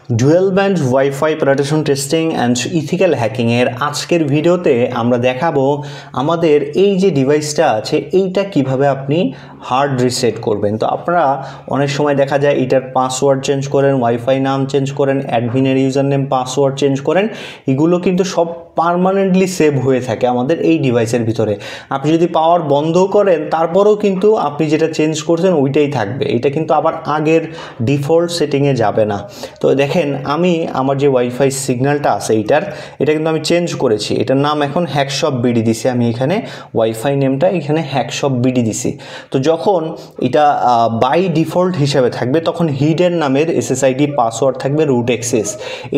Dual band wifi penetration testing and ethical হ্যাকিংয়ের আজকের ভিডিওতে আমরা দেখাবো আমাদের এই যে ডিভাইসটা আছে এইটা কিভাবে আপনি হার্ড রিসেট করবেন। তো আপনারা অনেক সময় দেখা যায় এটার পাসওয়ার্ড চেঞ্জ করেন, ওয়াইফাই নাম চেঞ্জ করেন, অ্যাডমিনের ইউজার নেম পাসওয়ার্ড চেঞ্জ করেন, এগুলো কিন্তু সব পার্মানেন্টলি সেভ হয়ে থাকে আমাদের এই ডিভাইসের ভিতরে। আপনি যদি পাওয়ার বন্ধ করেন তারপরেও কিন্তু আপনি যেটা চেঞ্জ করছেন ওইটাই থাকবে, এটা কিন্তু আবার আগের ডিফল্ট সেটিংয়ে যাবে না। তো দেখেন আমি আমার যে ওয়াইফাই সিগন্যালটা আছে এটা কিন্তু আমি চেঞ্জ করেছি, এটার নাম এখন হ্যাকশপ বিডি দিছি আমি, এখানে ওয়াইফাই নেমটা এখানে হ্যাকশপ বিডি দিছি। তো যখন এটা বাই ডিফল্ট হিসাবে থাকবে তখন হিডেন নামের এসএসআইডি পাসওয়ার্ড থাকবে, রুট অ্যাক্সেস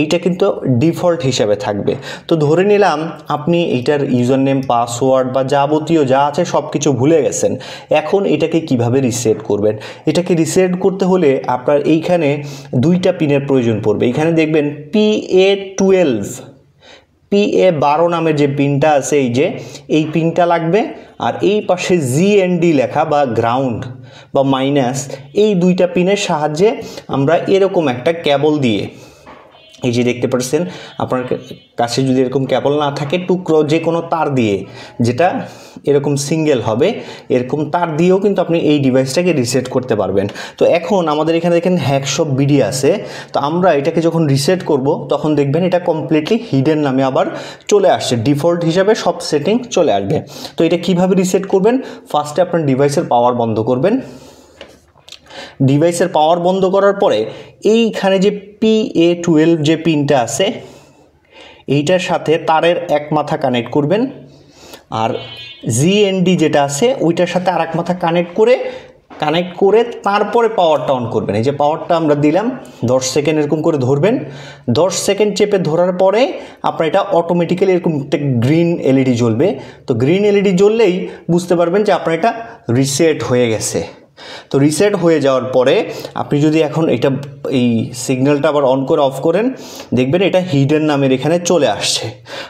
এইটা কিন্তু ডিফল্ট হিসাবে থাকবে। তো ধরে নিলাম আপনি এইটার ইউজার নেম পাসওয়ার্ড বা যাবতীয় যা আছে সব কিছু ভুলে গেছেন, এখন এটাকে কিভাবে রিসেট করবেন। এটাকে রিসেট করতে হলে আপনার এইখানে দুইটা পিনের প্রয়োজন পড়বে। এইখানে দেখবেন PA12 নামের যে পিনটা আছে এই পিনটা লাগবে, আর এই পাশে GND লেখা বা গ্রাউন্ড বা মাইনাস, এই দুইটা পিনের সাহায্যে আমরা এরকম একটা কেবল দিয়ে, এই যে দেখতে পাচ্ছেন আপনার কাছে যদি এরকম কেবল না থাকে টুকরো যে কোনো তার দিয়ে, যেটা এরকম সিঙ্গেল হবে, এরকম তার দিয়েও কিন্তু আপনি এই ডিভাইসটাকে রিসেট করতে পারবেন। তো এখন আমাদের এখানে দেখেন হ্যাকশপ বিডি আছে, তো আমরা এটাকে যখন রিসেট করব তখন দেখবেন এটা কমপ্লিটলি হিডেন নামে আবার চলে আসছে, ডিফল্ট হিসাবে সব সেটিং চলে আসবে। তো এটা কিভাবে রিসেট করবেন, ফার্স্টে আপনার ডিভাইসের পাওয়ার বন্ধ করবেন। ডিভাইসের পাওয়ার বন্ধ করার পরে এইখানে যে PA12 যে পিনটা আছে এইটার সাথে তারের এক মাথা কানেক্ট করবেন, আর GND যেটা আছে ওইটার সাথে আরেক মাথা কানেক্ট করে তারপরে পাওয়ারটা অন করবেন। এই যে পাওয়ারটা আমরা দিলাম 10 সেকেন্ড এরকম করে ধরবেন, 10 সেকেন্ড চেপে ধরার পরে আপনার এটা অটোমেটিক্যালি এরকম গ্রিন এলইডি জ্বলবে। তো গ্রিন এলইডি জ্বললেই বুঝতে পারবেন যে আপনার এটা রিসেট হয়ে গেছে। তো রিসেট হয়ে যাওয়ার পরে আপনি যদি এখন এই সিগন্যালটা আবার অন করে অফ করেন দেখবেন এটা হিডেন নামের এখানে চলে আসছে।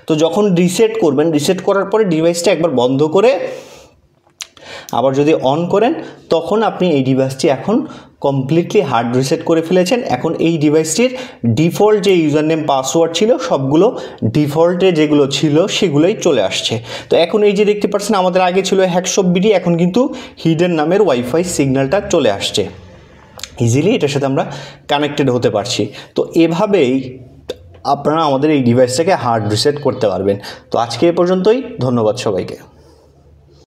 তো যখন রিসেট করবেন, রিসেট করার পরে ডিভাইসটা একবার বন্ধ করে আবার যদি অন করেন তখন আপনি এই ডিভাইসটি এখন কমপ্লিটলি হার্ড রিসেট করে ফেলেছেন। এখন এই ডিভাইসটির ডিফল্ট যে ইউজার নেম পাসওয়ার্ড ছিল সবগুলো ডিফল্টে যেগুলো ছিল সেগুলোই চলে আসছে। তো এখন এই যে দেখতে পাচ্ছেন আমাদের আগে ছিল হ্যাকশপ বিডি, এখন কিন্তু হিডেন নামের ওয়াইফাই সিগন্যালটা চলে আসছে, ইজিলি এটার সাথে আমরা কানেক্টেড হতে পারছি। তো এভাবেই আপনারা আমাদের এই ডিভাইসটাকে হার্ড রিসেট করতে পারবেন। তো আজকে এ পর্যন্তই, ধন্যবাদ সবাইকে।